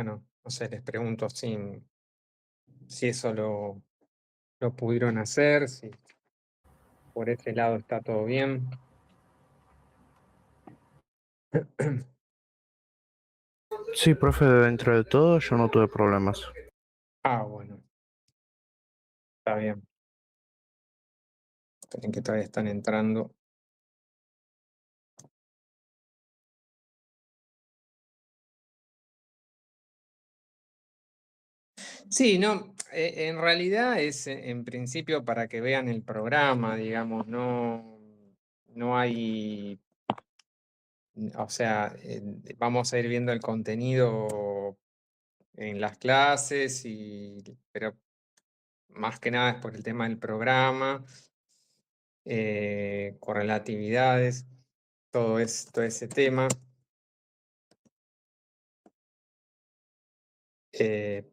bueno, no sé, les pregunto si eso lo pudieron hacer, si por ese lado está todo bien. Sí, profe, dentro de todo yo no tuve problemas. Ah, bueno, está bien. Esperen que todavía están entrando. Sí, no, en realidad es en principio para que vean el programa, digamos, no hay, o sea, vamos a ir viendo el contenido en las clases, pero más que nada es por el tema del programa, correlatividades, todo ese tema. eh,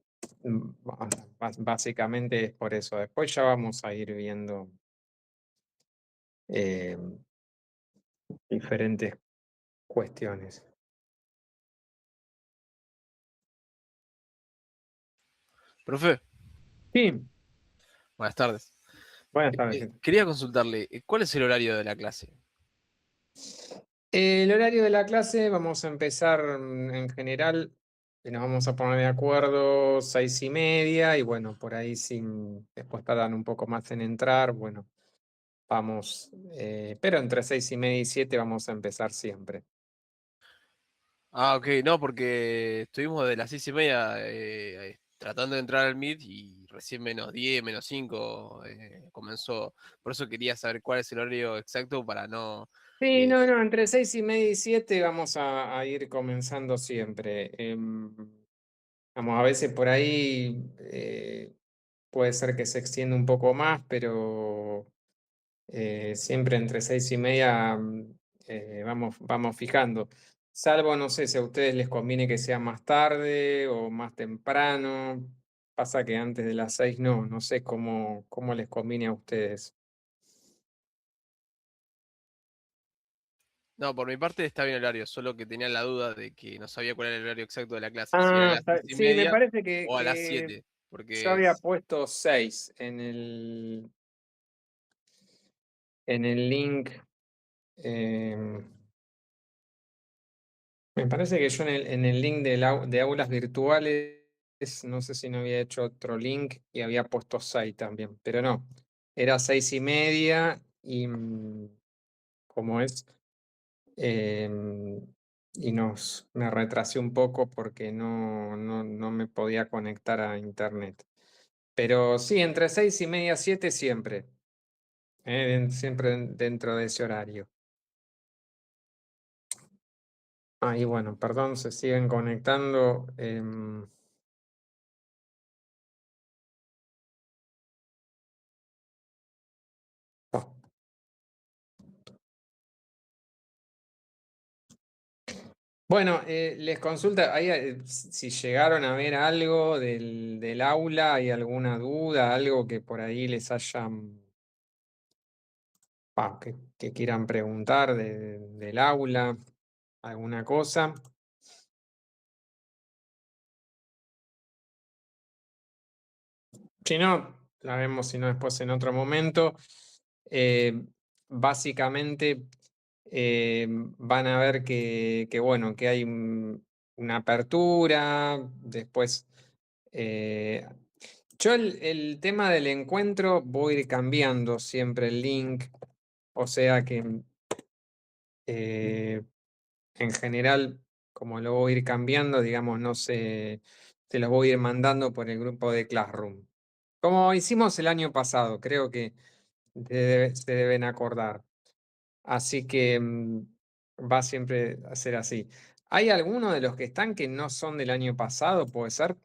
Básicamente es por eso. Después ya vamos a ir viendo eh, diferentes cuestiones. Profe, Sí, buenas tardes. buenas tardes. Quería consultarle, ¿cuál es el horario de la clase? El horario de la clase, vamos a empezar en general, nos vamos a poner de acuerdo 6:30 y bueno, por ahí si después tardan un poco más en entrar, bueno, vamos, pero entre 6:30 y 7 vamos a empezar siempre. Ah, ok, no, porque estuvimos de las 6:30 tratando de entrar al Meet y recién -10, -5 comenzó. Por eso quería saber cuál es el horario exacto para no... Sí, eh, no, entre 6:30 y 7 vamos a ir comenzando siempre. Vamos, a veces por ahí puede ser que se extienda un poco más, pero siempre entre 6:30 vamos fijando. Salvo, no sé si a ustedes les conviene que sea más tarde o más temprano. Pasa que antes de las 6 no sé cómo les conviene a ustedes. No, por mi parte está bien el horario, solo que tenía la duda de que no sabía cuál era el horario exacto de la clase, si era a Ah, las seis y sí, me media parece que, o a las que 7, yo porque había es... puesto 6 en el link. em, Me parece que yo en el link de aulas virtuales, no sé si no había hecho otro link y había puesto 6 también, pero no, era 6:30 y como es, em, y me retrasé un poco porque no me podía conectar a internet. Pero sí, entre 6:30 y 7 siempre, siempre dentro de ese horario. Ahí bueno, perdón, se siguen conectando. Oh. Bueno, les consulta, si llegaron a ver algo del aula, ¿hay alguna duda, algo que por ahí les hayan, que quieran preguntar del aula, alguna cosa? Si no, la vemos, si no, después en otro momento. Eh, Básicamente van a ver bueno, que hay una apertura, después eh, yo el tema del encuentro voy a ir cambiando siempre el link, o sea que eh, en general, como lo voy a ir cambiando, digamos, no sé, te los voy a ir mandando por el grupo de Classroom. Como hicimos el año pasado, creo que se deben acordar. Así que va siempre a ser así. ¿Hay alguno de los que están que no son del año pasado? ¿Puede ser?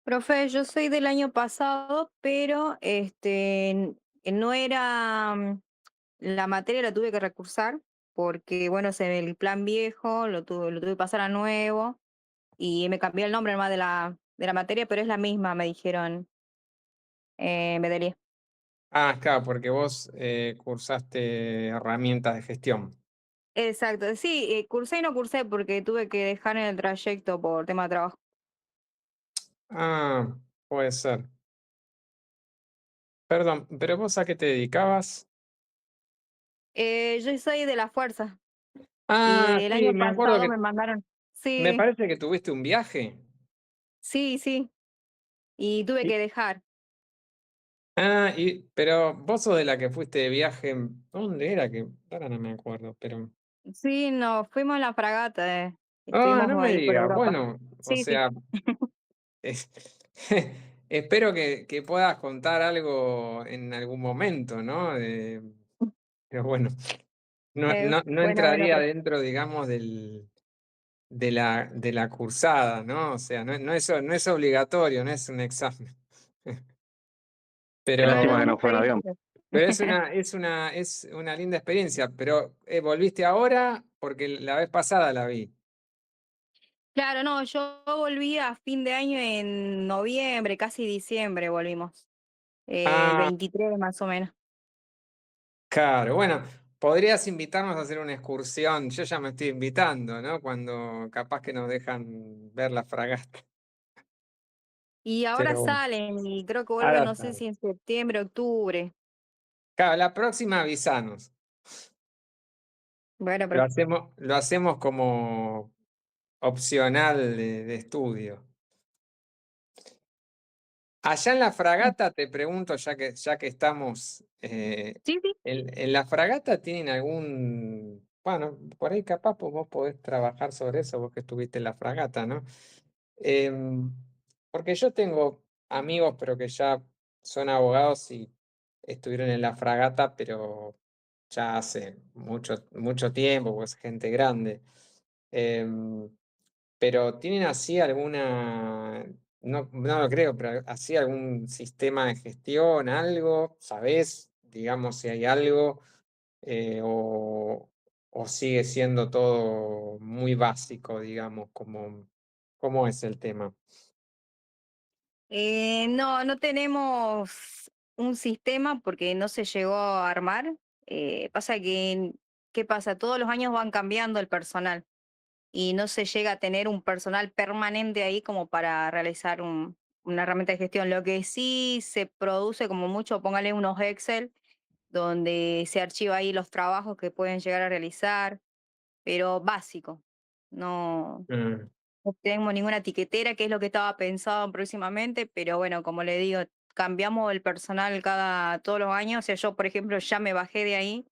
Profe, yo soy del año pasado, pero no era la materia la tuve que recursar porque, bueno, el plan viejo lo tuve que pasar a nuevo y me cambié el nombre nomás de la materia, pero es la misma, me dijeron, Medellín. Ah, claro, porque vos cursaste herramientas de gestión. Exacto, sí, cursé y no cursé porque tuve que dejar en el trayecto por tema de trabajo. Ah, puede ser. Perdón, ¿pero vos a qué te dedicabas? Yo soy de la fuerza y Ah, el sí, año me acuerdo pasado que me mandaron. me Sí, parece que tuviste un viaje. sí, sí, y tuve Y- que dejar. pero vos sos de la que fuiste de viaje. ¿Dónde era? Que ahora no me acuerdo, pero. Sí, nos fuimos en la fragata, Ah, estuvimos no me ahí por digas. Europa. Bueno, o Sí, sí. sea, es- espero que puedas contar algo en algún momento, ¿no? Pero bueno, no Bueno, bueno, entraría pero dentro, digamos, de la cursada, ¿no? O sea, no es obligatorio, no es un examen. Qué bueno, lástima Pero, que no no fue en sé. avión. pero es una linda experiencia. Pero ¿volviste ahora? Porque la vez pasada la vi. Claro, no, yo volví a fin de año en noviembre, casi diciembre volvimos, el Ah, 23 más o menos. claro. Bueno, podrías invitarnos a hacer una excursión. Yo ya me estoy invitando, ¿no? Cuando capaz que nos dejan ver la fragata. Y ahora Pero bueno, salen y creo que vuelven, ahora no sé sale. si en septiembre, octubre. Claro, la próxima avisanos. Bueno, Lo pero hacemos, lo hacemos como opcional de estudio. Allá en la fragata, te pregunto, ya que estamos, sí, sí. en la fragata tienen algún, bueno, por ahí capaz pues vos podés trabajar sobre eso, vos que estuviste en la fragata, ¿no? Em, Porque yo tengo amigos, pero que ya son abogados y estuvieron en la fragata, pero ya hace mucho, mucho tiempo, pues gente grande. Em, pero ¿tienen así alguna, no lo creo, pero así algún sistema de gestión, algo? ¿Sabés, digamos, si hay algo? O sigue siendo todo muy básico, digamos, ¿cómo es el tema? No, no tenemos un sistema porque no se llegó a armar. Pasa que, ¿qué pasa? Todos los años van cambiando el personal y no se llega a tener un personal permanente ahí como para realizar una herramienta de gestión. Lo que sí se produce como mucho, póngale unos Excel donde se archiva ahí los trabajos que pueden llegar a realizar, pero básico. No, Mm, no tengo ninguna etiquetera, que es lo que estaba pensado próximamente, pero bueno, como le digo, cambiamos el personal todos los años. O sea, yo, por ejemplo, ya me bajé de ahí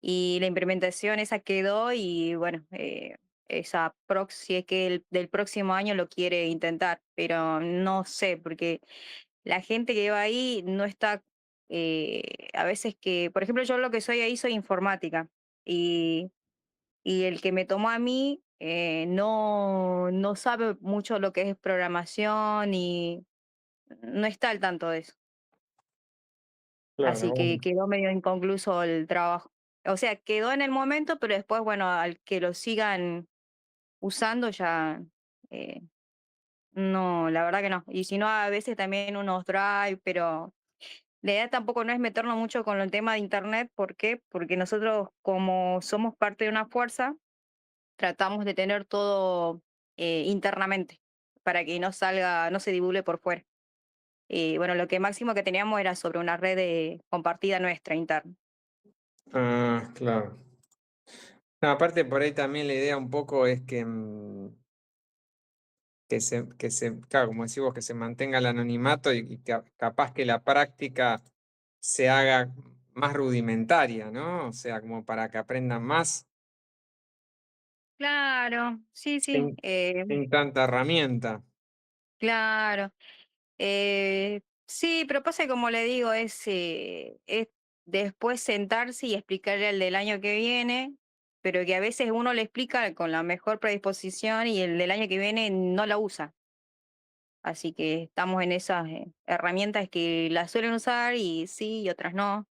y la implementación esa quedó y bueno, si es que del próximo año lo quiere intentar, pero no sé, porque la gente que va ahí no está, a veces que, por ejemplo, yo lo que soy ahí soy informática y, y el que me tomó a mí no sabe mucho lo que es programación y no está al tanto de eso. claro, Así que bueno, quedó medio inconcluso el trabajo. O sea, quedó en el momento, pero después, bueno, al que lo sigan usando ya, eh, no, la verdad que no. Y si no, a veces también unos drive, pero la idea tampoco no es meternos mucho con el tema de internet. ¿Por qué? Porque nosotros, como somos parte de una fuerza, tratamos de tener todo internamente para que no salga, no se divulgue por fuera. Y bueno, lo que máximo que teníamos era sobre una red compartida nuestra interna. claro. No, aparte por ahí también la idea un poco es claro, como decís vos, que se mantenga el anonimato y capaz que la práctica se haga más rudimentaria, ¿no? O sea, como para que aprendan más Claro, sí, sí, sin, sin tanta herramienta. claro. Sí, pero pasa que, como le digo, es después sentarse y explicarle al del año que viene, pero que a veces uno le explica con la mejor predisposición y el del año que viene no la usa. Así que estamos en esas herramientas que las suelen usar y sí, y otras no.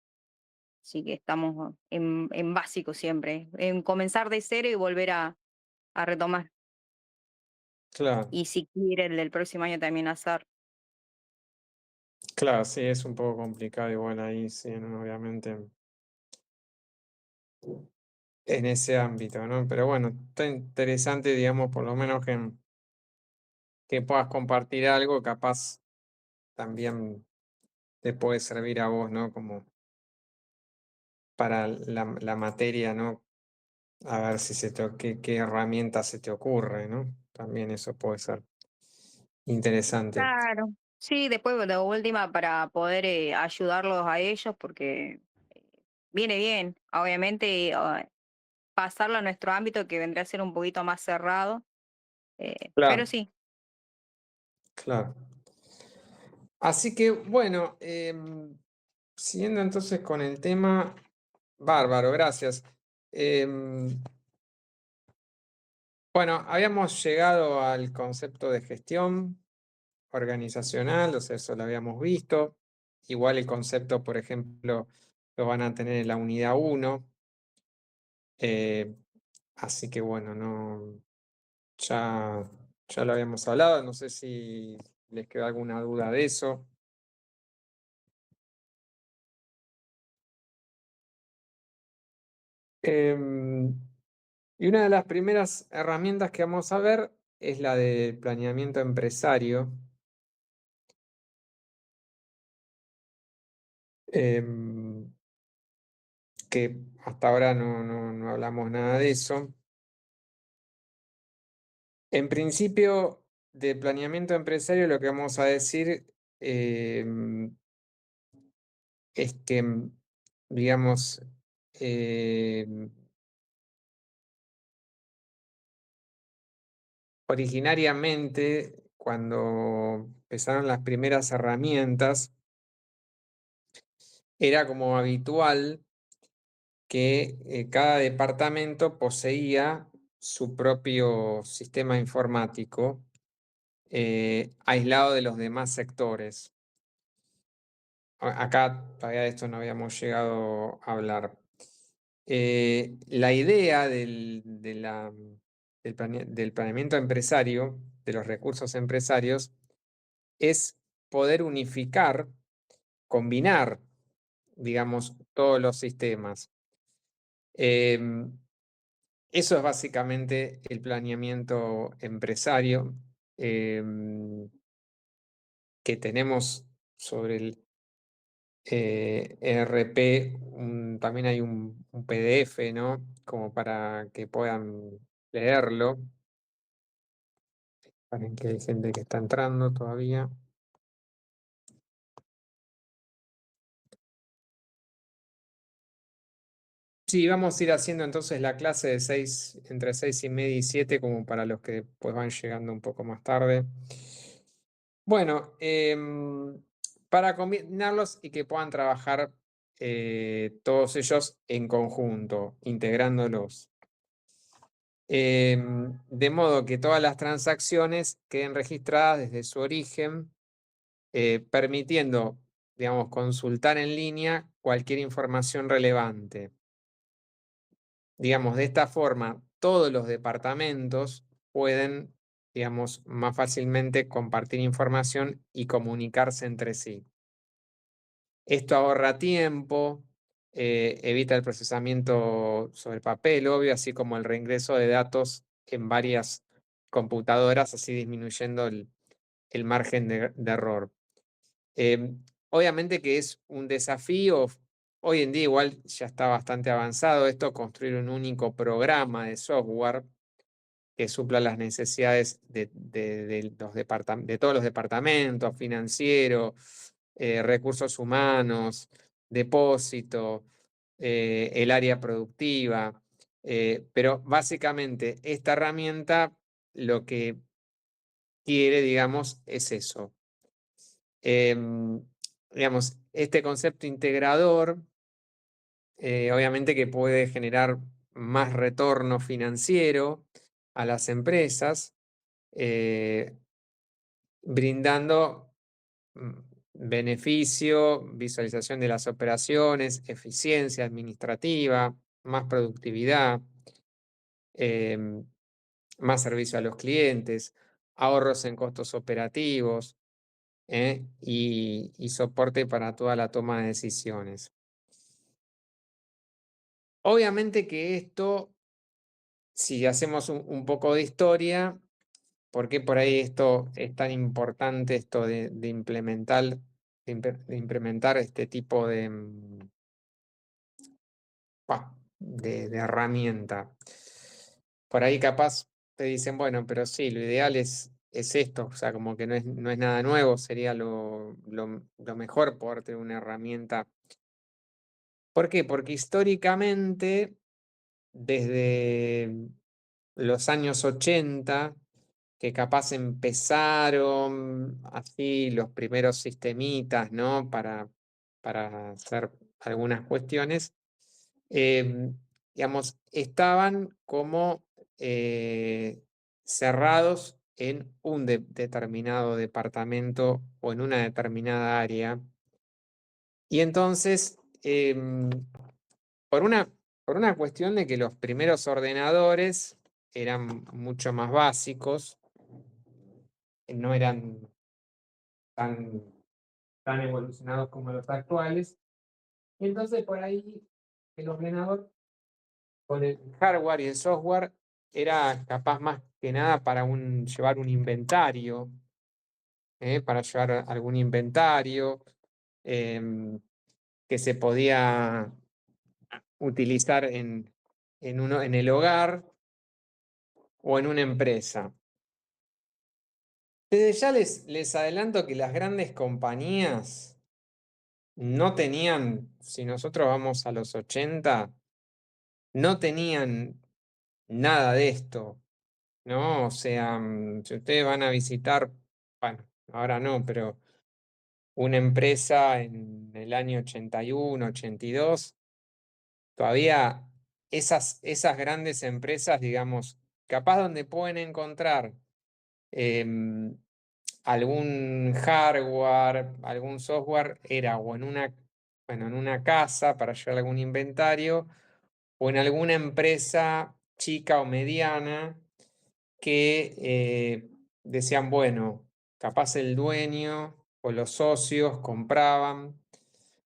Así que estamos en básico siempre, en comenzar de cero y volver a retomar. Claro, Y si quiere el del próximo año también hacer. Claro, sí, es un poco complicado igual ahí, sí, ¿no? Obviamente en ese ámbito, ¿no? Pero bueno, está interesante, digamos, por lo menos que puedas compartir algo, capaz también te puede servir a vos, ¿no? Como para la materia, ¿no? A ver si qué herramienta se te ocurre, ¿no? También eso puede ser interesante. Claro. Sí, después de última para poder ayudarlos a ellos, porque viene bien, obviamente, pasarlo a nuestro ámbito que vendría a ser un poquito más cerrado, pero Claro, sí. claro. Así que bueno, siguiendo entonces con el tema, bárbaro, gracias. Em, bueno, habíamos llegado al concepto de gestión organizacional, o sea, eso lo habíamos visto. Igual el concepto, por ejemplo, lo van a tener en la unidad uno. eh, Así que bueno, no, ya, ya lo habíamos hablado, no sé si les queda alguna duda de eso. Em, y una de las primeras herramientas que vamos a ver es la del planeamiento empresario. em, que hasta ahora no hablamos nada de eso. En principio, de planeamiento empresario, lo que vamos a decir em, es que, digamos, em, originariamente, cuando empezaron las primeras herramientas, era como habitual que cada departamento poseía su propio sistema informático aislado de los demás sectores. Acá todavía de esto no habíamos llegado a hablar. La idea del planeamiento empresario, de los recursos empresarios, es poder unificar, combinar, digamos, todos los sistemas. Em, Eso es básicamente el planeamiento empresario que tenemos sobre el ERP. También hay un PDF, ¿no? Como para que puedan leerlo. Para que hay gente que está entrando todavía. Sí, vamos a ir haciendo entonces la clase de 6, entre 6:30 y 7, como para los que pues van llegando un poco más tarde. Bueno, para combinarlos y que puedan trabajar todos ellos en conjunto, integrándolos. De modo que todas las transacciones queden registradas desde su origen, permitiendo, digamos, consultar en línea cualquier información relevante. Digamos, de esta forma, todos los departamentos pueden, digamos, más fácilmente compartir información y comunicarse entre sí. Esto ahorra tiempo, evita el procesamiento sobre papel, obvio, así como el reingreso de datos en varias computadoras, así disminuyendo el margen de error. Obviamente que es un desafío. Hoy en día igual ya está bastante avanzado esto, construir un único programa de software que supla las necesidades de todos los departamentos, financiero, recursos humanos, depósito, el área productiva. Pero básicamente esta herramienta lo que quiere, digamos, es eso. Em, digamos, este concepto integrador, obviamente que puede generar más retorno financiero a las empresas, eh, brindando mm, beneficio, visualización de las operaciones, eficiencia administrativa, más productividad, em, más servicio a los clientes, ahorros en costos operativos. y soporte para toda la toma de decisiones. Obviamente que esto, si hacemos un poco de historia, ¿por qué por ahí esto es tan importante, esto de implementar este tipo de herramienta? Por ahí capaz te dicen, bueno, pero sí, lo ideal es esto, o sea, como que no es nada nuevo, sería lo mejor poder tener una herramienta. ¿Por qué? Porque históricamente, desde los años 80 que capaz empezaron así los primeros sistemitas, ¿no? Para hacer algunas cuestiones, em, digamos, estaban como cerrados en un determinado departamento o en una determinada área. Y entonces, por una cuestión de que los primeros ordenadores eran mucho más básicos, no eran tan, tan evolucionados como los actuales. Y entonces por ahí el ordenador con el hardware y el software era capaz más que nada para llevar un inventario, para llevar algún inventario em, que se podía utilizar en el hogar o en una empresa. Desde ya les adelanto que las grandes compañías no tenían, si nosotros vamos a los 80 no tenían nada de esto, ¿no? O sea, si ustedes van a visitar, bueno, ahora no, pero una empresa en el año 81, 82, todavía esas grandes empresas, digamos, capaz donde pueden encontrar em, algún hardware, algún software, era o en una casa para llevar algún inventario, o en alguna empresa chica o mediana que decían, bueno, capaz el dueño o los socios compraban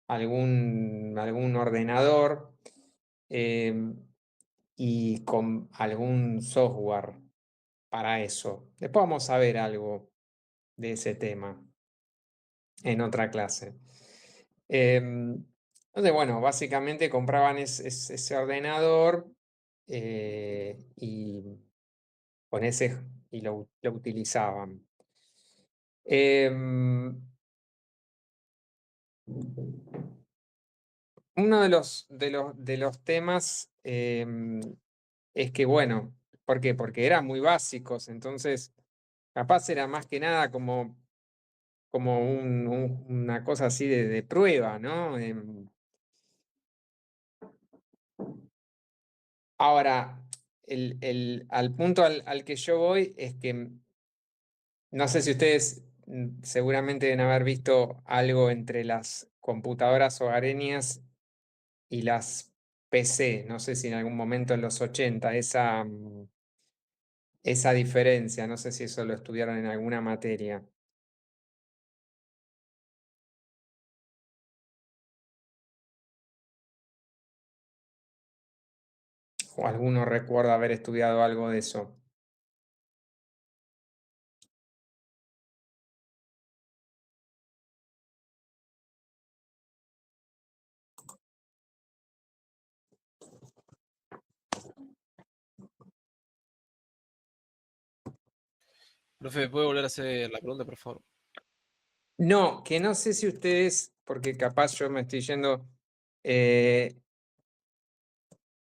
algún ordenador eh, y con algún software para eso. Después vamos a ver algo de ese tema en otra clase. Entonces, bueno, básicamente compraban ese ordenador y con ese y lo utilizaban. Em, Uno de los temas es que, bueno, ¿por qué? Porque eran muy básicos, entonces capaz era más que nada como una cosa así de prueba, ¿no? Ahora, al punto al que yo voy es que no sé si ustedes seguramente deben haber visto algo entre las computadoras hogareñas y las PC, no sé si en algún momento en los 80 esa diferencia, no sé si eso lo estudiaron en alguna materia, o alguno recuerda haber estudiado algo de eso. Profe, ¿puede volver a hacer la pregunta, por favor? No, que no sé si ustedes, porque capaz yo me estoy yendo, eh,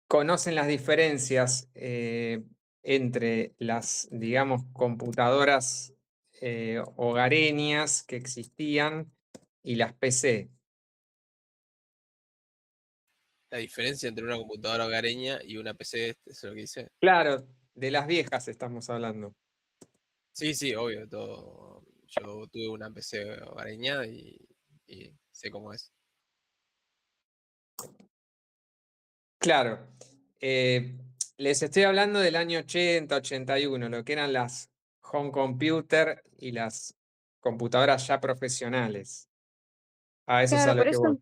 conocen las diferencias entre las, digamos, computadoras hogareñas que existían y las PC. La diferencia entre una computadora hogareña y una PC, ¿eso es lo que dice? Claro, de las viejas estamos hablando. Sí, sí, obvio, todo. Yo tuve una PC hogareña y sé cómo es. Claro, eh, les estoy hablando del año 80, 81, lo que eran las home computer y las computadoras ya profesionales. A eso es a Claro, lo por que eso voy.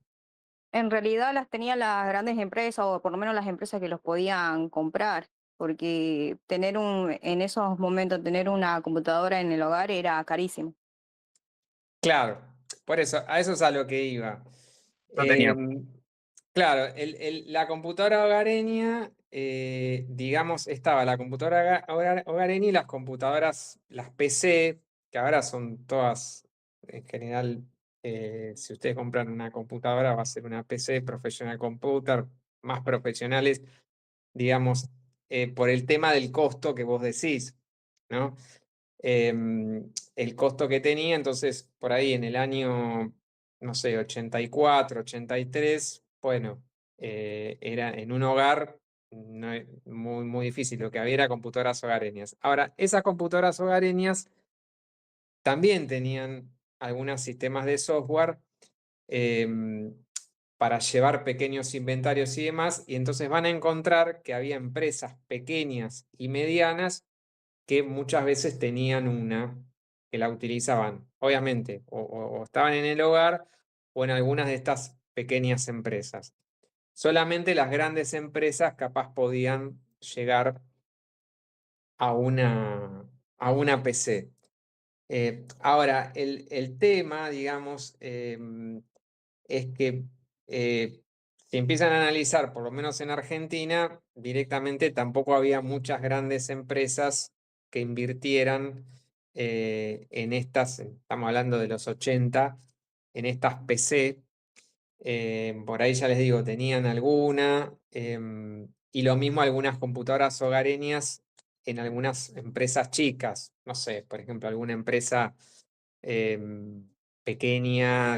en realidad las tenían las grandes empresas, o por lo menos las empresas que los podían comprar, porque en esos momentos, tener una computadora en el hogar era carísimo. Claro, por eso, a eso es a lo que iba. No tenía. Claro, la computadora hogareña, digamos, estaba la computadora hogareña y las computadoras, las PC, que ahora son todas, en general, si ustedes compran una computadora, va a ser una PC, Professional Computer, más profesionales, digamos, por el tema del costo que vos decís, ¿no? El costo que tenía, entonces por ahí en el año, no sé, 84, 83, bueno, era en un hogar muy, muy difícil, lo que había era computadoras hogareñas. Ahora, esas computadoras hogareñas también tenían algunos sistemas de software em, para llevar pequeños inventarios y demás, y entonces van a encontrar que había empresas pequeñas y medianas que muchas veces tenían una que la utilizaban, obviamente, o estaban en el hogar o en algunas de estas pequeñas empresas. Solamente las grandes empresas capaz podían llegar a una PC. Ahora, el tema, digamos, es que si empiezan a analizar, por lo menos en Argentina, directamente tampoco había muchas grandes empresas que invirtieran en estas, estamos hablando de los 80, en estas PC. Por ahí ya les digo, tenían alguna, y lo mismo algunas computadoras hogareñas en algunas empresas chicas, no sé, por ejemplo, alguna empresa pequeña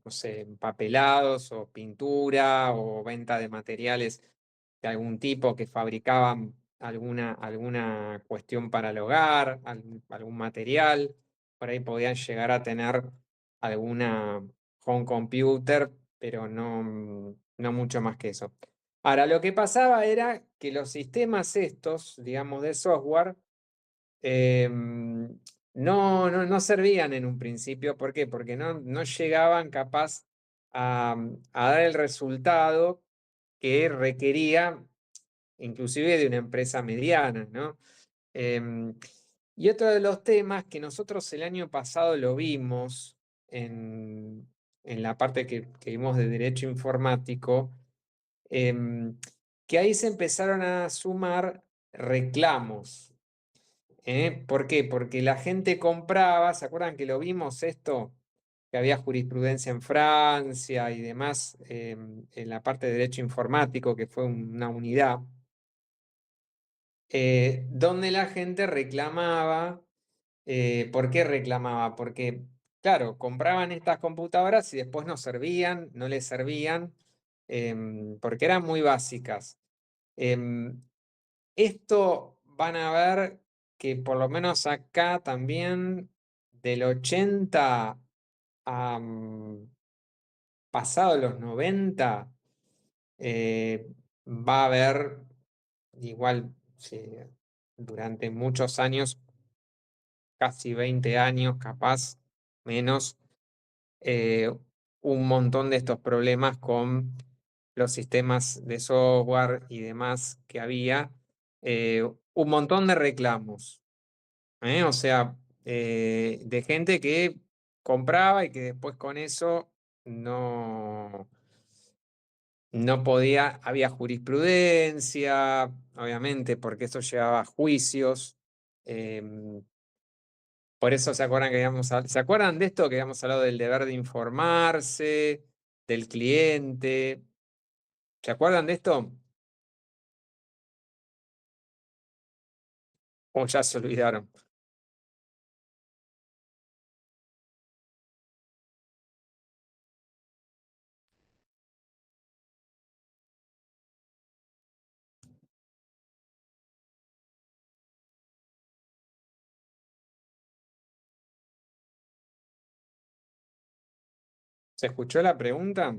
no sé, papelados o pintura o venta de materiales de algún tipo que fabricaban alguna cuestión para el hogar, algún material. Por ahí podían llegar a tener alguna home computer, pero no mucho más que eso. Ahora, lo que pasaba era que los sistemas estos, digamos, de software, no servían en un principio. ¿Por qué? Porque no llegaban capaz a dar el resultado que requería inclusive de una empresa mediana, ¿no? Em, y otro de los temas que nosotros el año pasado lo vimos en la parte que vimos de derecho informático, em, que ahí se empezaron a sumar reclamos. ¿Por qué? Porque la gente compraba, ¿se acuerdan que lo vimos esto? Que había jurisprudencia en Francia y demás, en la parte de derecho informático, que fue una unidad, donde la gente reclamaba. ¿Por qué reclamaba? Porque, claro, compraban estas computadoras y después no servían, no les servían, porque eran muy básicas. Em, Esto van a ver que por lo menos acá también del 80 a pasado los 90, va a haber igual, sí, durante muchos años, casi 20 años, capaz menos, eh, un montón de estos problemas con los sistemas de software y demás que había, un montón de reclamos, O sea, de gente que compraba y que después con eso no podía, había jurisprudencia, obviamente, porque eso llevaba a juicios. em, por eso se acuerdan que ¿se acuerdan de esto que habíamos hablado del deber de informarse, del cliente? ¿Se acuerdan de esto? ¿O ya se olvidaron? ¿Se escuchó la pregunta?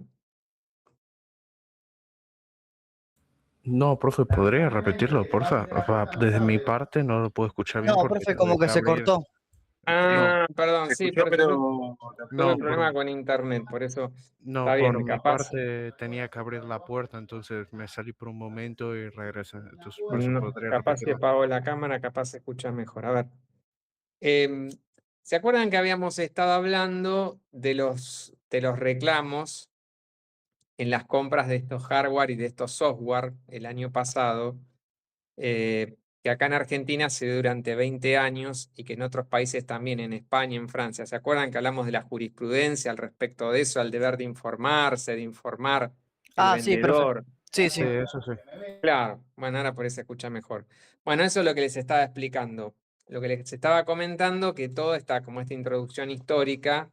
No, profe, ¿podría repetirlo, porfa? O sea, desde mi parte no lo puedo escuchar bien No, porque profe, lo de como que se cable. cortó. Ah, perdón, Se sí, escuchó, por eso yo pero tuve no, problema con internet, por eso está no, por bien, mi capaz. parte tenía que abrir la puerta, entonces me salí por un momento y regresé. Entonces, por eso No, podría capaz si repetirlo. apago la cámara, capaz se escucha mejor. A ver. Em, ¿Se acuerdan que habíamos estado hablando de los reclamos en las compras de estos hardware y de estos software el año pasado? Que acá en Argentina se dio durante 20 años y que en otros países también, en España, en Francia. ¿Se acuerdan que hablamos de la jurisprudencia al respecto de eso, al deber de informarse, de informar el Ah, sí, profe. vendedor? Sí, Sí, sí. eso sí. Claro, bueno, ahora por eso se escucha mejor. Bueno, eso es lo que les estaba explicando. Lo que les estaba comentando, que todo está como esta introducción histórica,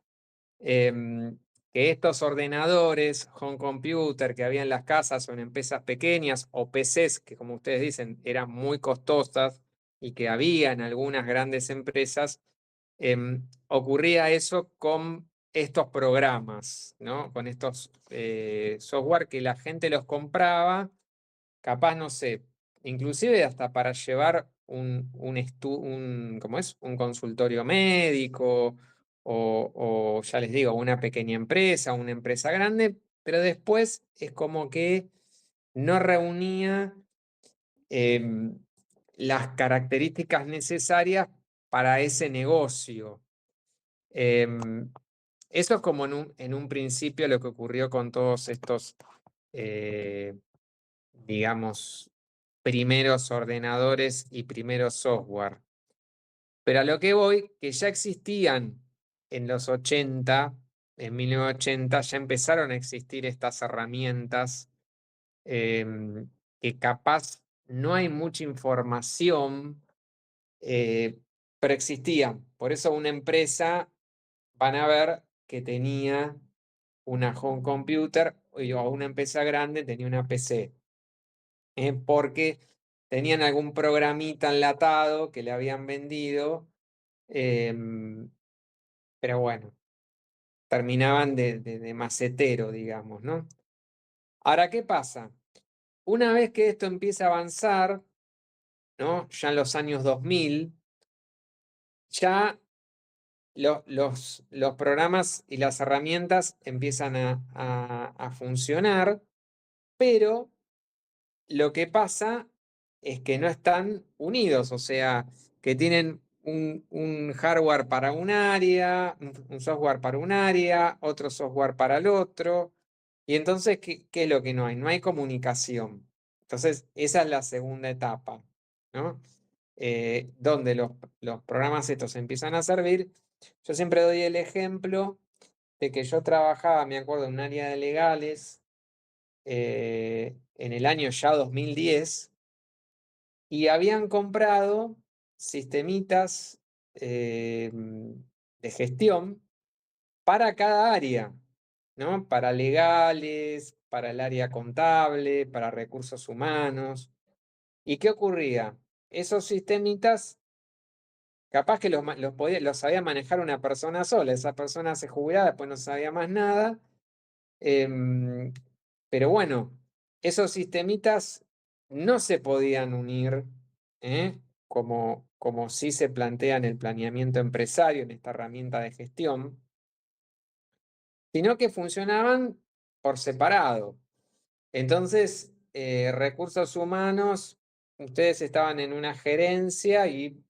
que estos ordenadores, home computer que había en las casas o en empresas pequeñas o PCs, que como ustedes dicen eran muy costosas y que había en algunas grandes empresas, ocurría eso con estos programas, ¿no? Con estos software que la gente los compraba capaz, no sé, inclusive hasta para llevar ¿cómo es? Un consultorio médico o, ya les digo, una pequeña empresa, una empresa grande, pero después es como que no reunía em, las características necesarias para ese negocio. Em, Eso es como en un principio lo que ocurrió con todos estos, digamos, primeros ordenadores y primeros software. Pero a lo que voy, que ya existían en los 80, en 1980, ya empezaron a existir estas herramientas que capaz no hay mucha información, eh, pero existían. Por eso una empresa van a ver que tenía una home computer o una empresa grande tenía una PC. Porque tenían algún programita enlatado que le habían vendido, em, pero bueno, terminaban de macetero, digamos, ¿no? Ahora, ¿qué pasa? Una vez que esto empieza a avanzar, ¿no? Ya en los años 2000, ya los programas y las herramientas empiezan a funcionar, pero lo que pasa es que no están unidos, o sea, que tienen un hardware para un área, un software para un área, otro software para el otro. Y entonces, ¿qué es lo que no hay? No hay comunicación. Entonces, esa es la segunda etapa, ¿no? Donde los programas estos empiezan a servir. Yo siempre doy el ejemplo de que yo trabajaba, me acuerdo, en un área de legales en el año ya 2010 y habían comprado sistemitas de gestión para cada área, ¿no? Para legales, para el área contable, para recursos humanos. ¿Y qué ocurría? Esos sistemitas, capaz que los sabía manejar una persona sola, esa persona se jubilaba, después no sabía más nada. Em, pero bueno, esos sistemitas no se podían unir, ¿eh? Como sí se plantea en el planeamiento empresario, en esta herramienta de gestión, sino que funcionaban por separado. Entonces, recursos humanos, ustedes estaban en una gerencia y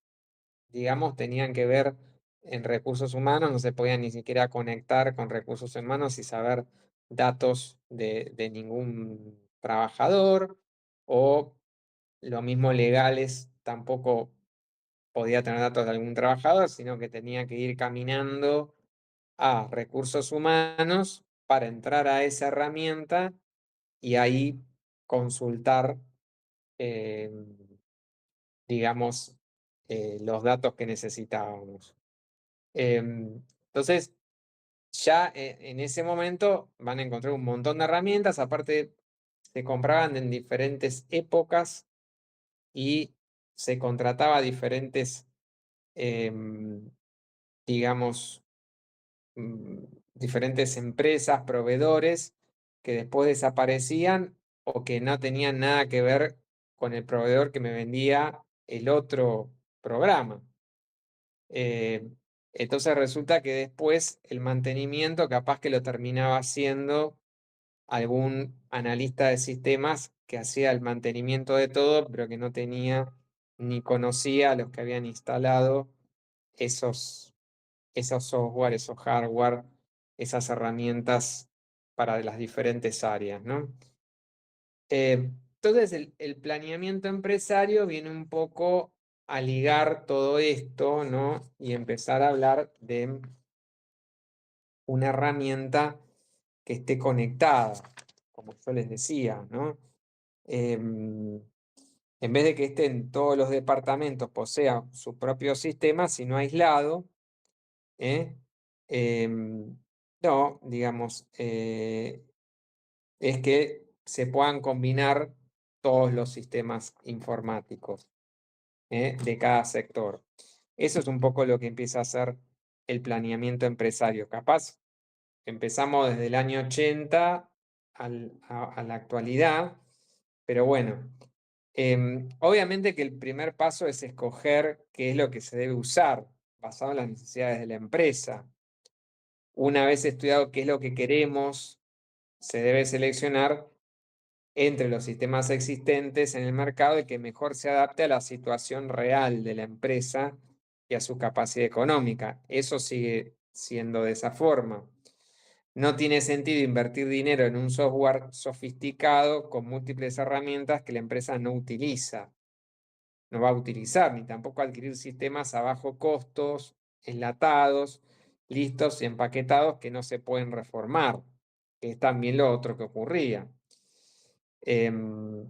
digamos, tenían que ver en recursos humanos, no se podían ni siquiera conectar con recursos humanos y saber datos de ningún trabajador, o lo mismo legales, tampoco podía tener datos de algún trabajador, sino que tenía que ir caminando a recursos humanos para entrar a esa herramienta y ahí consultar, eh, digamos, los datos que necesitábamos. Entonces, ya en ese momento van a encontrar un montón de herramientas, aparte se compraban en diferentes épocas y se contrataba a diferentes, em, digamos, mm, diferentes empresas, proveedores que después desaparecían o que no tenían nada que ver con el proveedor que me vendía el otro programa. Entonces resulta que después el mantenimiento capaz que lo terminaba haciendo algún analista de sistemas que hacía el mantenimiento de todo, pero que no tenía ni conocía a los que habían instalado esos software, esos hardware, esas herramientas para las diferentes áreas, ¿no? Entonces el planeamiento empresario viene un poco a ligar todo esto, ¿no? Y empezar a hablar de una herramienta que esté conectada, como yo les decía, ¿no? En vez de que estén todos los departamentos, posean su propio sistema, sino aislado, ¿eh? No, digamos, es que se puedan combinar todos los sistemas informáticos, de cada sector. Eso es un poco lo que empieza a hacer el planeamiento empresario. Capaz empezamos desde el año 80 a la actualidad, pero bueno, obviamente que el primer paso es escoger qué es lo que se debe usar, basado en las necesidades de la empresa. Una vez estudiado qué es lo que queremos, se debe seleccionar entre los sistemas existentes en el mercado y que mejor se adapte a la situación real de la empresa y a su capacidad económica. Eso sigue siendo de esa forma. No tiene sentido invertir dinero en un software sofisticado con múltiples herramientas que la empresa no utiliza, no va a utilizar, ni tampoco adquirir sistemas a bajo costos, enlatados, listos y empaquetados que no se pueden reformar, que es también lo otro que ocurría. El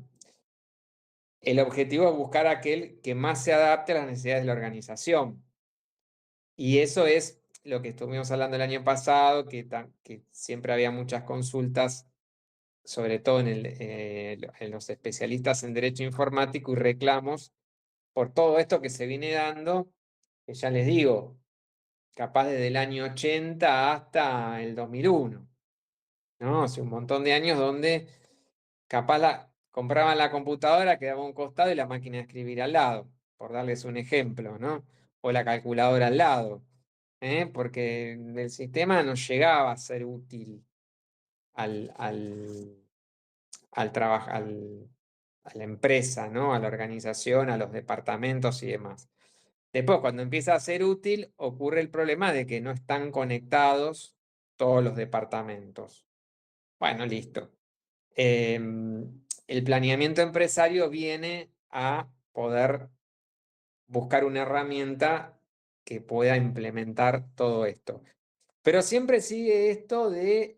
objetivo es buscar aquel que más se adapte a las necesidades de la organización. Y eso es lo que estuvimos hablando el año pasado, que siempre había muchas consultas, sobre todo en los especialistas en derecho informático y reclamos por todo esto que se viene dando, que ya les digo, capaz desde el año 80 hasta el 2001, ¿no? Hace un montón de años donde capaz compraban la computadora, quedaba a un costado y la máquina de escribir al lado, por darles un ejemplo, ¿no? O la calculadora al lado, porque el sistema no llegaba a ser útil al, al, al trabajo, a la empresa, ¿no? A la organización, a los departamentos y demás. Después, cuando empieza a ser útil, ocurre el problema de que no están conectados todos los departamentos. Bueno, listo. El planeamiento empresario viene a poder buscar una herramienta que pueda implementar todo esto. Pero siempre sigue esto del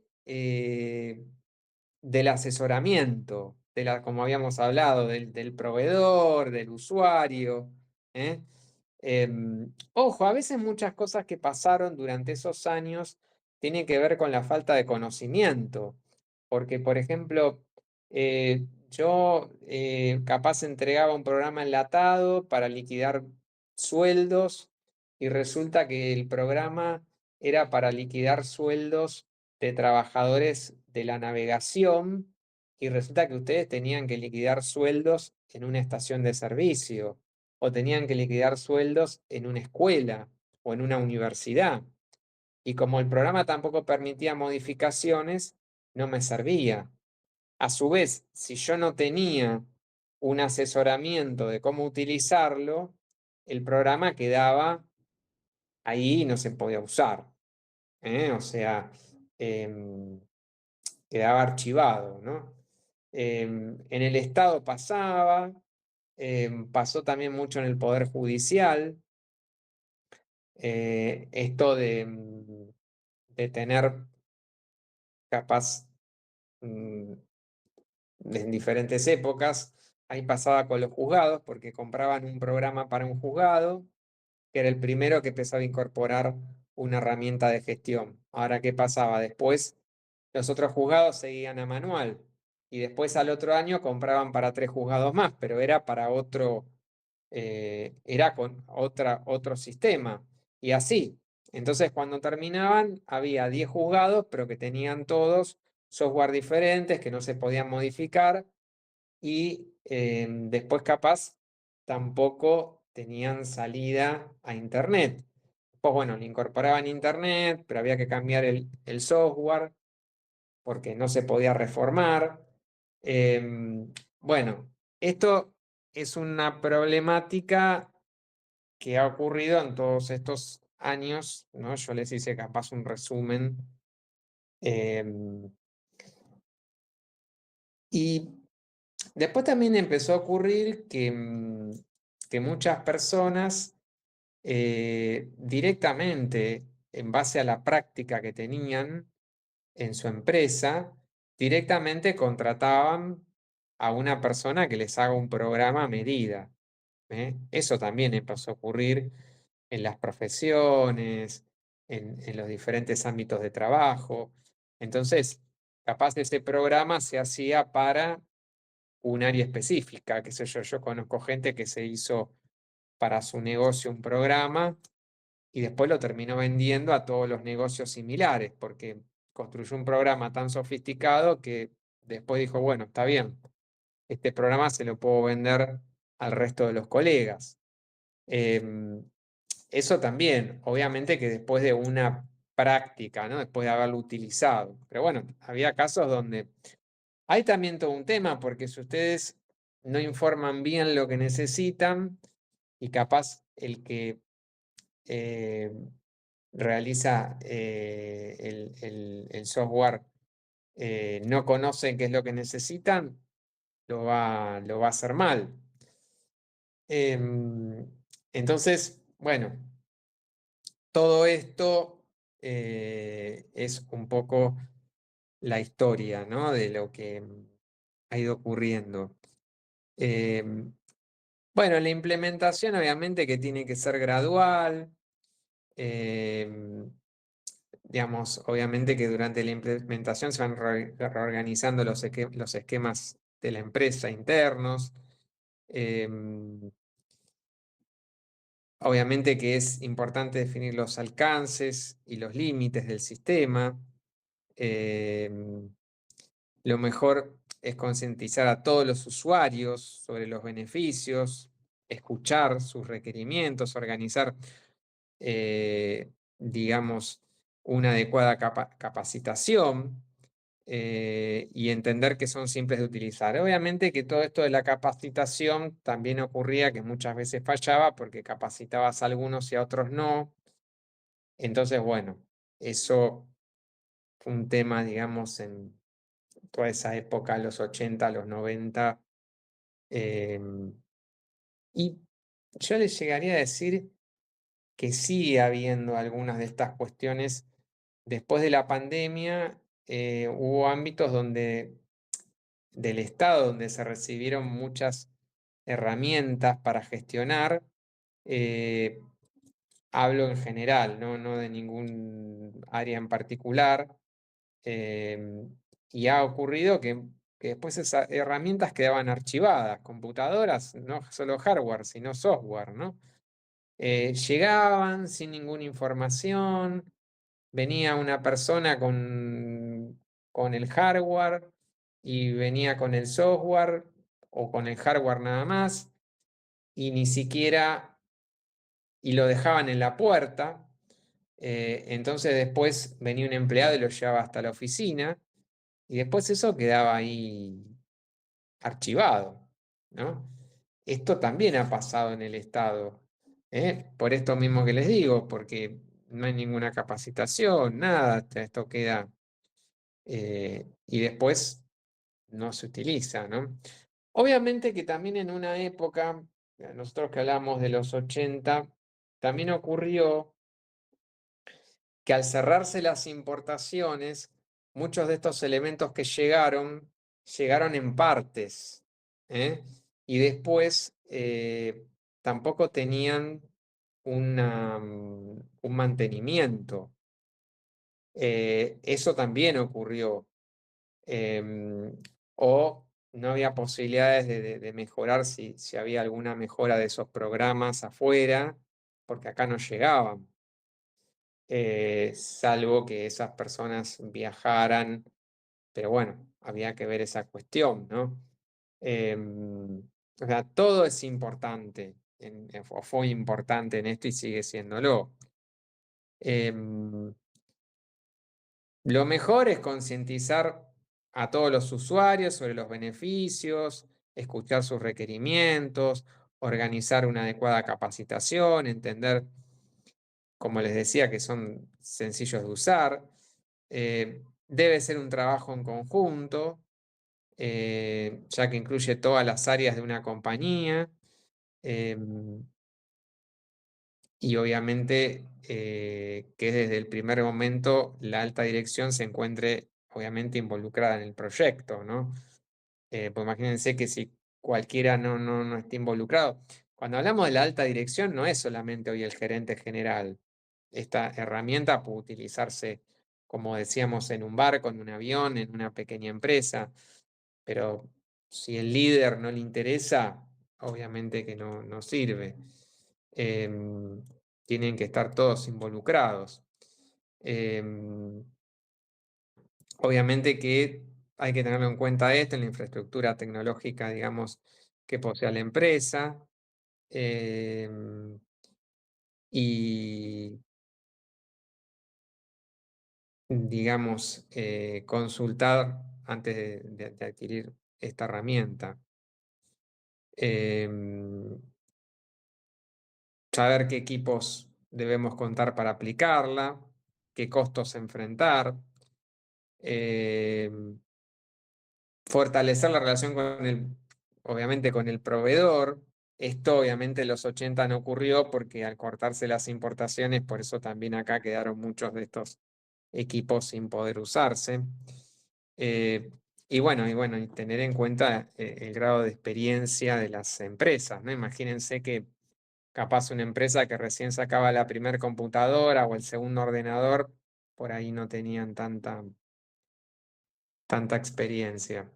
asesoramiento, como habíamos hablado, del proveedor, del usuario. ¿eh? Ojo, a veces muchas cosas que pasaron durante esos años tienen que ver con la falta de conocimiento. Porque, por ejemplo, yo capaz entregaba un programa enlatado para liquidar sueldos y resulta que el programa era para liquidar sueldos de trabajadores de la navegación y resulta que ustedes tenían que liquidar sueldos en una estación de servicio o tenían que liquidar sueldos en una escuela o en una universidad. Y como el programa tampoco permitía modificaciones, no me servía. A su vez, si yo no tenía un asesoramiento de cómo utilizarlo, el programa quedaba ahí y no se podía usar. O sea, quedaba archivado, ¿no? En el Estado pasaba, pasó también mucho en el Poder Judicial, esto de tener capaz en diferentes épocas, ahí pasaba con los juzgados, porque compraban un programa para un juzgado, que era el primero que empezaba a incorporar una herramienta de gestión. Ahora, ¿qué pasaba? Después los otros juzgados seguían a manual y después al otro año compraban para 3 juzgados más, pero era para era con otro sistema. Y así. Entonces, cuando terminaban, había 10 juzgados, pero que tenían todos software diferentes que no se podían modificar y después capaz tampoco tenían salida a internet. Después, bueno, le incorporaban internet, pero había que cambiar el software porque no se podía reformar. Bueno, esto es una problemática que ha ocurrido en todos estos años, ¿no? Yo les hice capaz un resumen. Y después también empezó a ocurrir que muchas personas directamente, en base a la práctica que tenían en su empresa, directamente contrataban a una persona que les haga un programa a medida. Eso también empezó a ocurrir en las profesiones, en los diferentes ámbitos de trabajo. Entonces, capaz ese programa se hacía para un área específica, qué sé yo, yo conozco gente que se hizo para su negocio un programa y después lo terminó vendiendo a todos los negocios similares, porque construyó un programa tan sofisticado que después dijo, bueno, está bien, este programa se lo puedo vender al resto de los colegas. Em, Eso también, obviamente que después de una práctica, ¿no? Después de haberlo utilizado. Pero bueno, había casos donde hay también todo un tema, porque si ustedes no informan bien lo que necesitan y capaz el que eh, realiza el software no conoce qué es lo que necesitan, lo va a hacer mal. Entonces, bueno, todo esto es un poco la historia, ¿no? De lo que ha ido ocurriendo. Em, bueno, la implementación obviamente que tiene que ser gradual. em, digamos, obviamente que durante la implementación se van reorganizando los esquemas de la empresa internos. Em, Obviamente que es importante definir los alcances y los límites del sistema. Em, lo mejor es concientizar a todos los usuarios sobre los beneficios, escuchar sus requerimientos, organizar, digamos, una adecuada capacitación y entender que son simples de utilizar. Obviamente que todo esto de la capacitación también ocurría que muchas veces fallaba porque capacitabas a algunos y a otros no. Entonces, bueno, eso fue un tema, digamos, en toda esa época, los 80, los 90. em, y yo les llegaría a decir que sigue habiendo algunas de estas cuestiones. Después de la pandemia, hubo ámbitos del Estado donde se recibieron muchas herramientas para gestionar. eh, Hablo en general, no de ningún área en particular. Y ha ocurrido que después esas herramientas quedaban archivadas, computadoras, no solo hardware, sino software, ¿no? Llegaban sin ninguna información, venía una persona con el hardware y venía con el software o con el hardware nada más y ni siquiera, y lo dejaban en la puerta. Entonces después venía un empleado y lo llevaba hasta la oficina y después eso quedaba ahí archivado, ¿no? Esto también ha pasado en el Estado, por esto mismo que les digo, porque no hay ninguna capacitación, nada, esto queda y después no se utiliza, ¿no? Obviamente que también en una época, nosotros que hablamos de los 80, también ocurrió que al cerrarse las importaciones, muchos de estos elementos que llegaron en partes, ¿eh? Y después tampoco tenían un mantenimiento. Eso también ocurrió. Em, o no había posibilidades de mejorar si había alguna mejora de esos programas afuera, porque acá no llegaban. Salvo que esas personas viajaran, pero bueno, había que ver esa cuestión, ¿no? O sea, todo es importante, o fue importante en esto y sigue siéndolo. Em, lo mejor es concientizar a todos los usuarios sobre los beneficios, escuchar sus requerimientos, organizar una adecuada capacitación, entender, como les decía, que son sencillos de usar. Debe ser un trabajo en conjunto, ya que incluye todas las áreas de una compañía. em, y obviamente que desde el primer momento la alta dirección se encuentre obviamente involucrada en el proyecto, ¿no? Pues imagínense que si cualquiera no está involucrado. Cuando hablamos de la alta dirección, no es solamente hoy el gerente general. Esta herramienta puede utilizarse, como decíamos, en un barco, en un avión, en una pequeña empresa, pero si el líder no le interesa, obviamente que no sirve. Em, tienen que estar todos involucrados. Em, obviamente que hay que tenerlo en cuenta esto en la infraestructura tecnológica, digamos, que posee la empresa. em, y, digamos, consultar antes de adquirir esta herramienta. Em, saber qué equipos debemos contar para aplicarla, qué costos enfrentar. em, fortalecer la relación con obviamente con el proveedor. Esto obviamente en los 80 no ocurrió porque al cortarse las importaciones, por eso también acá quedaron muchos de estos equipos sin poder usarse. Eh, y tener en cuenta el grado de experiencia de las empresas, ¿no? Imagínense que capaz una empresa que recién sacaba la primer computadora o el segundo ordenador, por ahí no tenían tanta experiencia.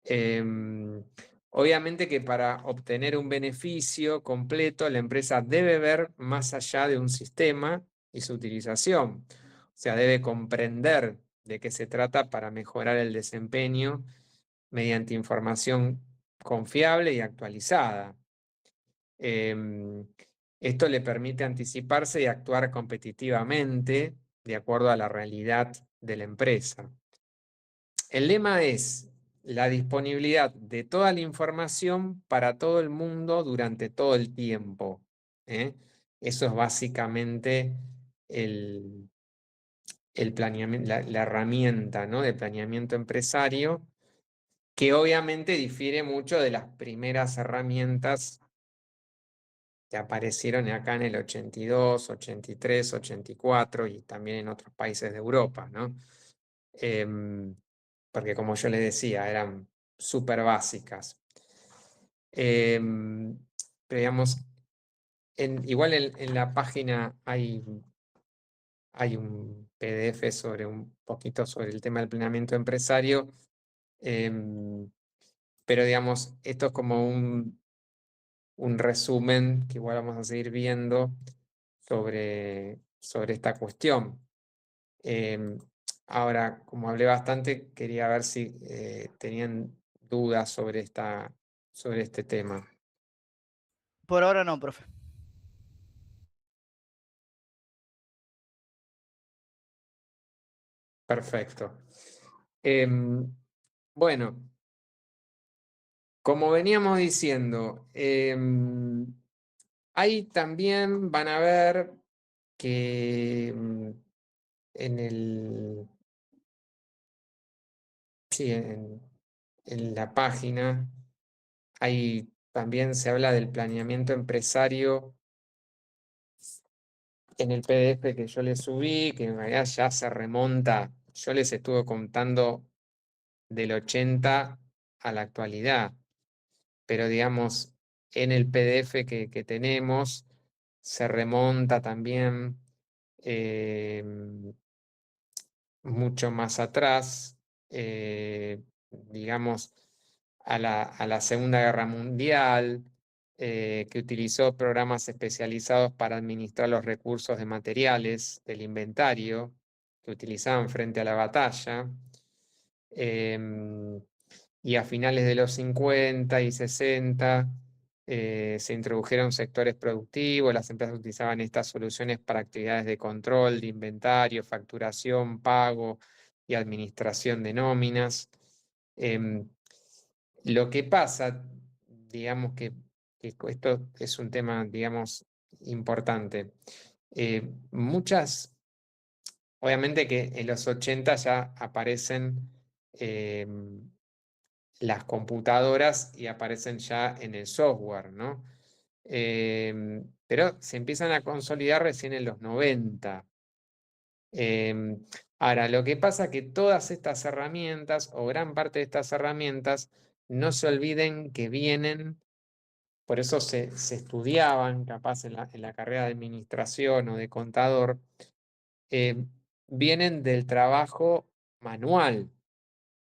Em, obviamente que para obtener un beneficio completo, la empresa debe ver más allá de un sistema y su utilización. O sea, debe comprender de qué se trata para mejorar el desempeño mediante información confiable y actualizada. Em, esto le permite anticiparse y actuar competitivamente de acuerdo a la realidad de la empresa. El lema es la disponibilidad de toda la información para todo el mundo durante todo el tiempo. ¿Eh? Eso es básicamente el planeamiento, la herramienta, ¿no? de planeamiento empresario, que obviamente difiere mucho de las primeras herramientas que aparecieron acá en el 82, 83, 84 y también en otros países de Europa, ¿no? Porque como yo les decía, eran súper básicas. Pero digamos, igual en la página hay un PDF sobre un poquito sobre el tema del planeamiento empresario, pero digamos, esto es como un resumen que igual vamos a seguir viendo sobre esta cuestión. Em, ahora, como hablé bastante, quería ver si tenían dudas sobre este tema. Por ahora no, profe. Perfecto. Bueno, como veníamos diciendo, ahí también van a ver que en el, sí, en la página, ahí también se habla del planeamiento empresario en el PDF que yo les subí, que en realidad ya se remonta, yo les estuve contando del 80 a la actualidad, pero digamos, en el PDF que tenemos se remonta también eh, mucho más atrás, digamos, a la Segunda Guerra Mundial, que utilizó programas especializados para administrar los recursos de materiales del inventario que utilizaban frente a la batalla. Y a finales de los 50 y 60 se introdujeron sectores productivos, las empresas utilizaban estas soluciones para actividades de control, de inventario, facturación, pago y administración de nóminas. Lo que pasa, digamos que esto es un tema, digamos, importante. Obviamente que en los 80 ya aparecen las computadoras y aparecen ya en el software, ¿no? Pero se empiezan a consolidar recién en los 90. Ahora, lo que pasa es que todas estas herramientas, o gran parte de estas herramientas, no se olviden que vienen, por eso se estudiaban, capaz en la carrera de administración o de contador, vienen del trabajo manual,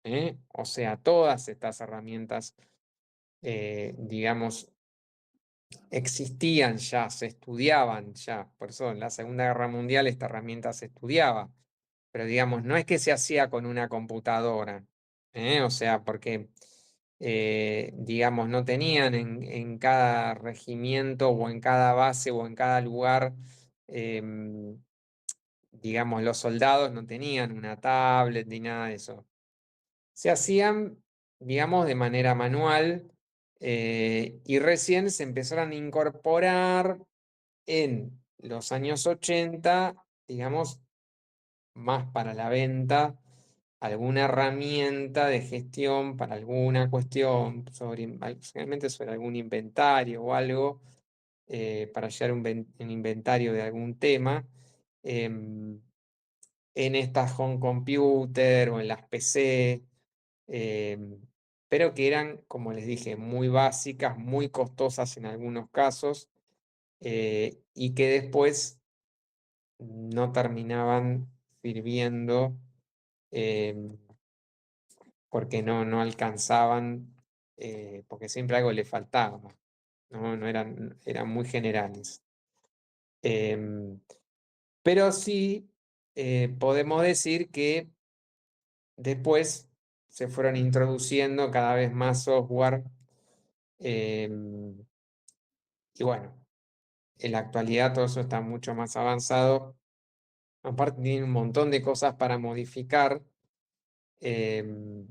¿eh? O sea, todas estas herramientas, digamos, existían ya, se estudiaban ya. Por eso en la Segunda Guerra Mundial esta herramienta se estudiaba. Pero digamos, no es que se hacía con una computadora, ¿eh? O sea, porque, digamos, no tenían en cada regimiento o en cada base o en cada lugar, digamos, los soldados no tenían una tablet ni nada de eso. Se hacían, digamos, de manera manual, y recién se empezaron a incorporar en los años 80, digamos, más para la venta, alguna herramienta de gestión para alguna cuestión, generalmente sobre algún inventario o algo, para llevar un inventario de algún tema. em, en estas home computer o en las PC, pero que eran, como les dije, muy básicas, muy costosas en algunos casos, y que después no terminaban sirviendo, porque no alcanzaban, porque siempre algo le faltaba, no eran muy generales. Pero sí, podemos decir que después se fueron introduciendo cada vez más software, y bueno, en la actualidad todo eso está mucho más avanzado. Aparte tiene un montón de cosas para modificar, em,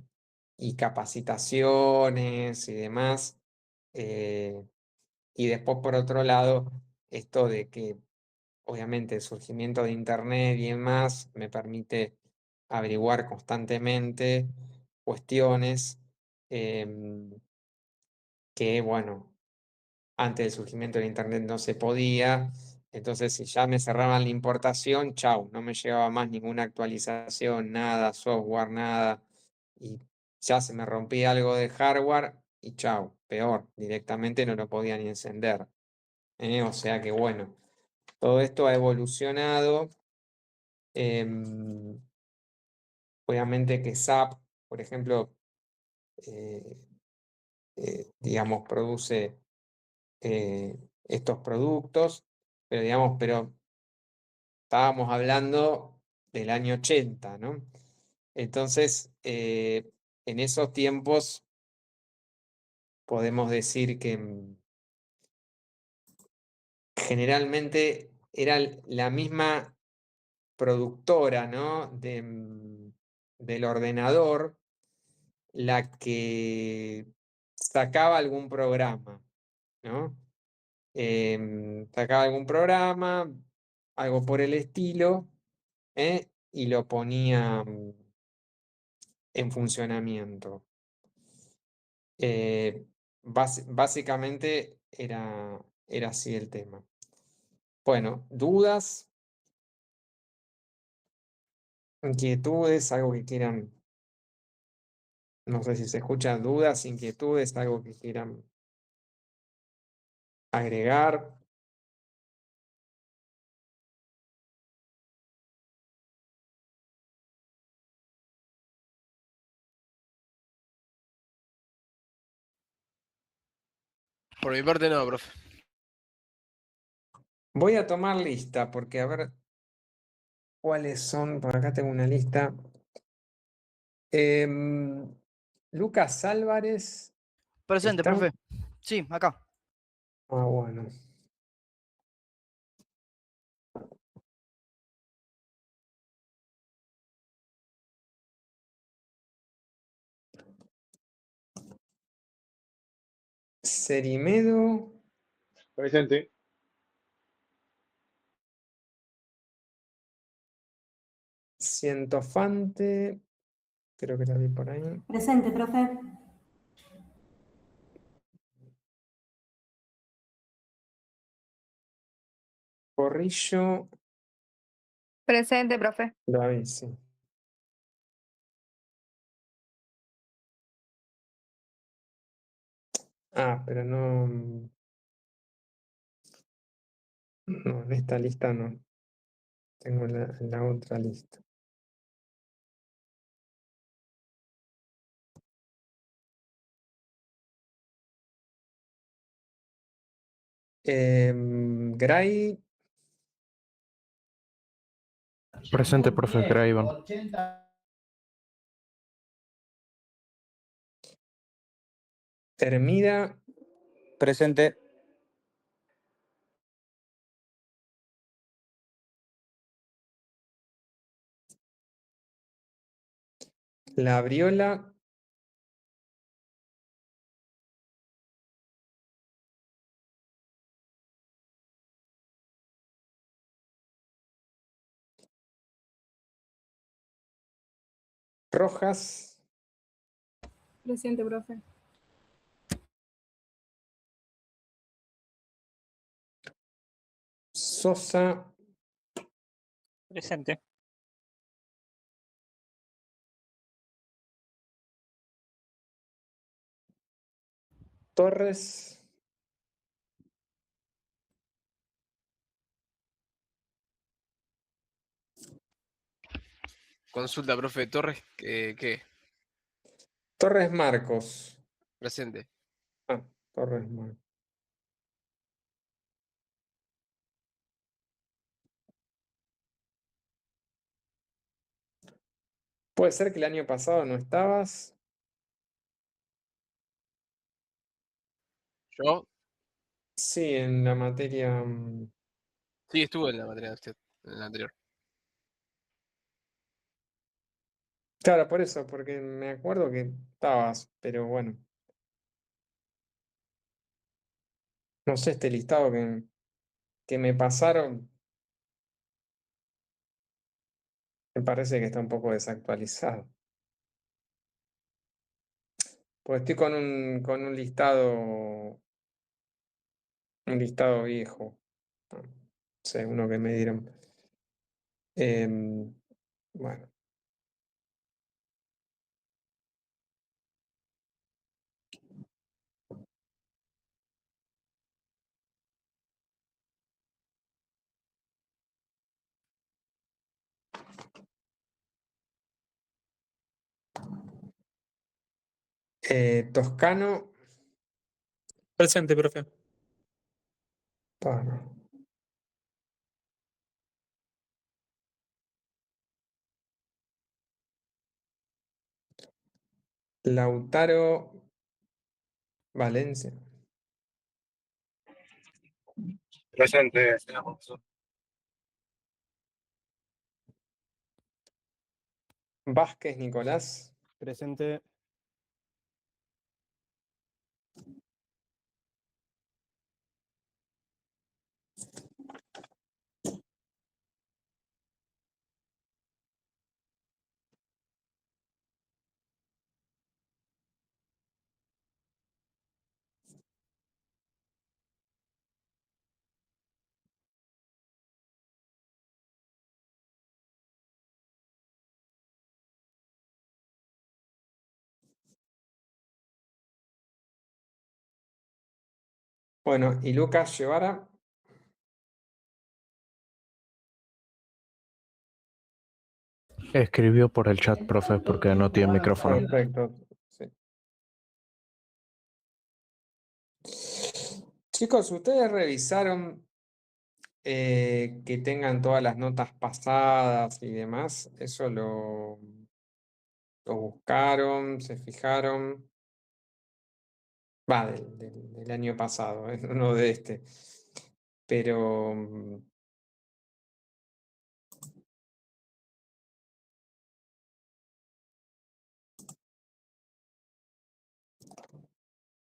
y capacitaciones y demás. Y después, por otro lado, esto de que obviamente el surgimiento de Internet y demás me permite averiguar constantemente cuestiones, em, que, bueno, antes del surgimiento del Internet no se podía. Entonces, si ya me cerraban la importación, chau, no me llegaba más ninguna actualización, nada, software, nada. Y ya se me rompía algo de hardware y chau, peor, directamente no lo podía ni encender. O sea que, bueno, todo esto ha evolucionado. Em, Obviamente que SAP, por ejemplo, eh, digamos, produce, estos productos, pero digamos, estábamos hablando del año 80, ¿no? Entonces, en esos tiempos podemos decir que, generalmente era la misma productora, ¿no? Del ordenador la que sacaba algún programa, ¿no? Sacaba algún programa, algo por el estilo, y lo ponía, en funcionamiento. Básicamente era así el tema. Bueno, dudas, inquietudes, algo que quieran, no sé si se escuchan dudas, inquietudes, algo que quieran agregar. Por mi parte no, profe. Voy a tomar lista porque a ver cuáles son. Por acá tengo una lista. Lucas Álvarez Presente, está. profe. Sí, acá. Ah, bueno. Cerimedo, Presente. Cientofante, creo que la vi por ahí. Presente, profe. Corrillo, Presente, profe. la vi, sí. Ah, pero no. No, en esta lista no. Tengo en la otra lista. Gray, Presente, profe Craven. Hermida, Presente. Labriola, Rojas, Presente, profe. Sosa, Presente. Torres, Consulta, profe Torres, ¿qué? Torres Marcos. Presente. Ah, Torres Marcos. Puede ser que el año pasado no estabas. ¿Yo? Sí, en la materia. Sí, estuve en la materia de usted, en la anterior. Claro, por eso, porque me acuerdo que estabas, pero bueno. No sé, este listado que me pasaron, me parece que está un poco desactualizado. Pues estoy con un listado viejo. No sé, uno que me dieron. Bueno, Toscano, Presente, profe. Pano. Lautaro, Valencia. Presente. Vázquez, Nicolás. Presente. Bueno, y Lucas Guevara. Escribió por el chat, profe, porque no tiene micrófono. Perfecto. Sí. Chicos, ¿ustedes revisaron que tengan todas las notas pasadas y demás? ¿Eso lo buscaron? ¿Se fijaron? Va, del año pasado, no de este. Pero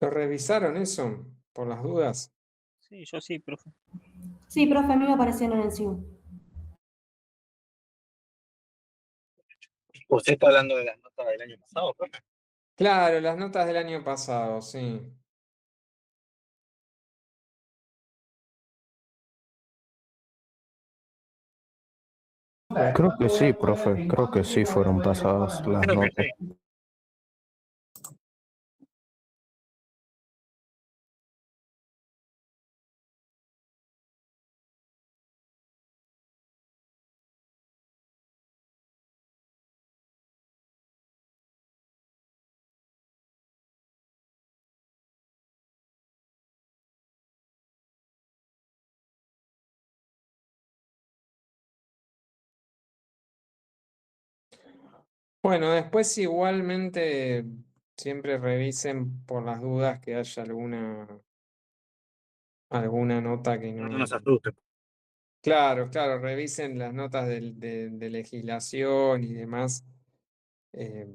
¿lo revisaron eso? Por las dudas. Sí, yo sí, profe. Sí, profe, a mí me apareció en el SIU. ¿Usted está hablando de las notas del año pasado, profe? Claro, las notas del año pasado, sí. Creo que sí, profe. Creo que sí fueron pasadas las Creo que notas. sí. Bueno, después igualmente siempre revisen por las dudas que haya alguna nota que No no. nos asuste. Claro, claro, revisen las notas de legislación y demás eh,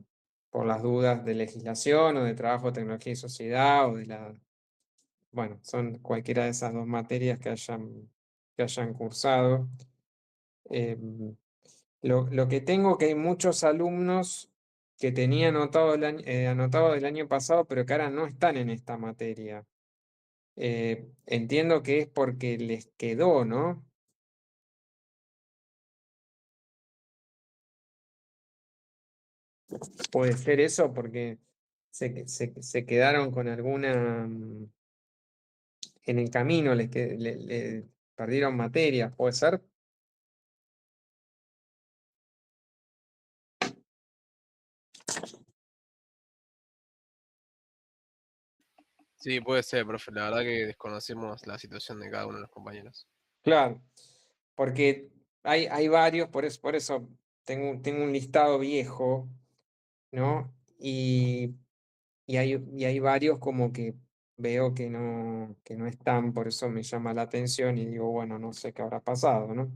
por las dudas de legislación o de trabajo, tecnología y sociedad o de la. Bueno, son cualquiera de esas dos materias que hayan cursado. Em, lo que tengo que hay muchos alumnos que tenía anotado del año pasado, pero que ahora no están en esta materia. Entiendo que es porque les quedó, ¿no? Puede ser eso porque se quedaron con alguna en el camino, le perdieron materias, ¿puede ser? Sí, puede ser, profe. La verdad que desconocemos la situación de cada uno de los compañeros. Claro, porque hay varios, por eso tengo un listado viejo, ¿no? Y hay varios como que veo que no están, por eso me llama la atención y digo, bueno, no sé qué habrá pasado, ¿no?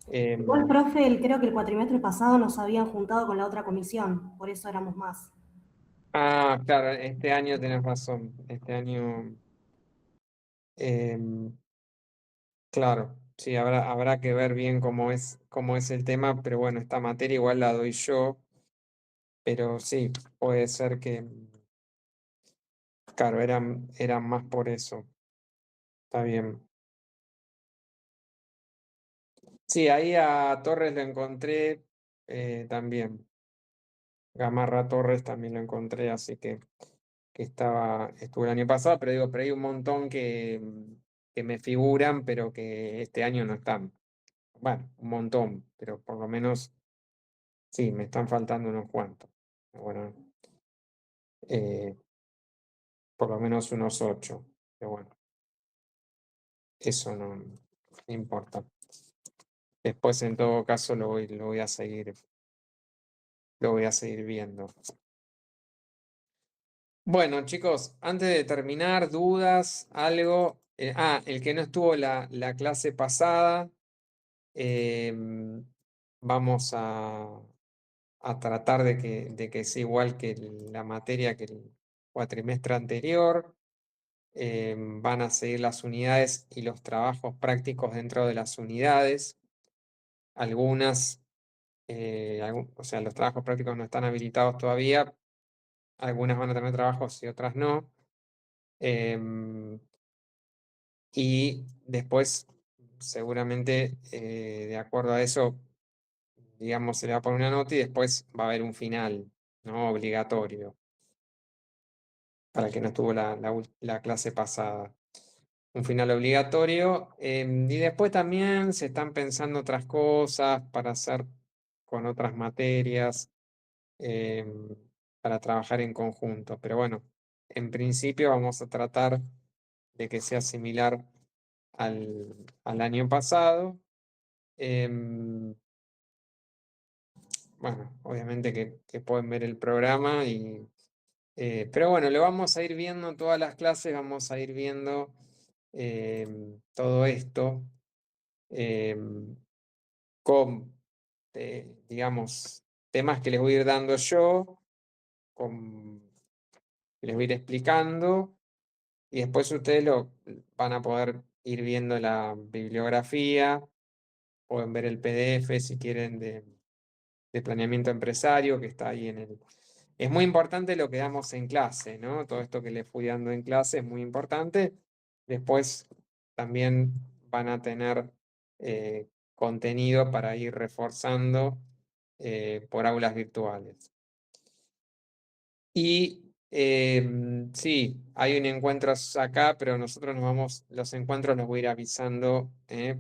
Igual, Em, profe, creo que el cuatrimestre pasado nos habían juntado con la otra comisión, por eso éramos más. claro, este año tenés razón, este año, em, claro, sí, habrá que ver bien cómo es el tema, pero bueno, esta materia igual la doy yo, pero sí, puede ser que, claro, eran más por eso, está bien. Sí, ahí a Torres lo encontré también. Gamarra Torres también lo encontré, así que estuvo el año pasado, pero hay un montón que me figuran, pero que este año no están. Bueno, un montón, pero por lo menos sí, me están faltando unos cuantos. Bueno, eh, por lo menos unos 8. Pero bueno, eso no importa. Después, en todo caso, lo voy a seguir viendo. Bueno, chicos, antes de terminar, dudas, algo. El que no estuvo la clase pasada, vamos a tratar de que sea igual que la materia que el cuatrimestre anterior. Van a seguir las unidades y los trabajos prácticos dentro de las unidades. Algunas, o sea, los trabajos prácticos no están habilitados todavía. Algunas van a tener trabajos y otras no. Em, Y después, seguramente, de acuerdo a eso, digamos, se le va a poner una nota y después va a haber un final, ¿no? Obligatorio, para el que no estuvo la clase pasada. Un final obligatorio. Y después también se están pensando otras cosas para hacer con otras materias, em, para trabajar en conjunto. Pero bueno, en principio vamos a tratar de que sea similar al año pasado. Em, bueno, obviamente que pueden ver el programa Pero bueno, lo vamos a ir viendo todas las clases, vamos a ir viendo todo esto con, digamos, temas que les voy a ir dando yo, que les voy a ir explicando, y después ustedes van a poder ir viendo la bibliografía, pueden ver el PDF si quieren de planeamiento empresario que está ahí en el... Es muy importante lo que damos en clase, ¿no? Todo esto que les fui dando en clase es muy importante. Después también van a tener contenido para ir reforzando por aulas virtuales. Y sí, hay un encuentro acá, pero nosotros los encuentros los voy a ir avisando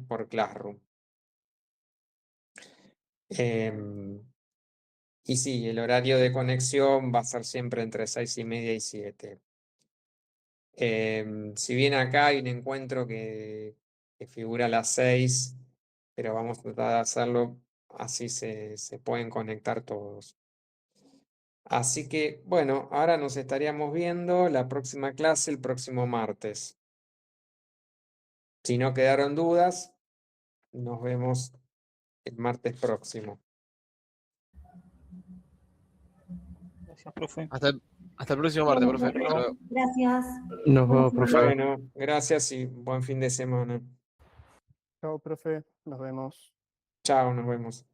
por Classroom. Y sí, el horario de conexión va a ser siempre entre 6:30 y 7. Si bien acá hay un encuentro que figura a las 6, pero vamos a tratar de hacerlo así se pueden conectar todos. Así que, bueno, ahora nos estaríamos viendo la próxima clase el próximo martes. Si no quedaron dudas, nos vemos el martes próximo. Gracias, profe. Hasta el próximo martes, profe. Hasta luego. Gracias. Nos Buenas vemos, profe. Bueno, gracias y buen fin de semana. Chao, profe. Nos vemos. Chao, nos vemos.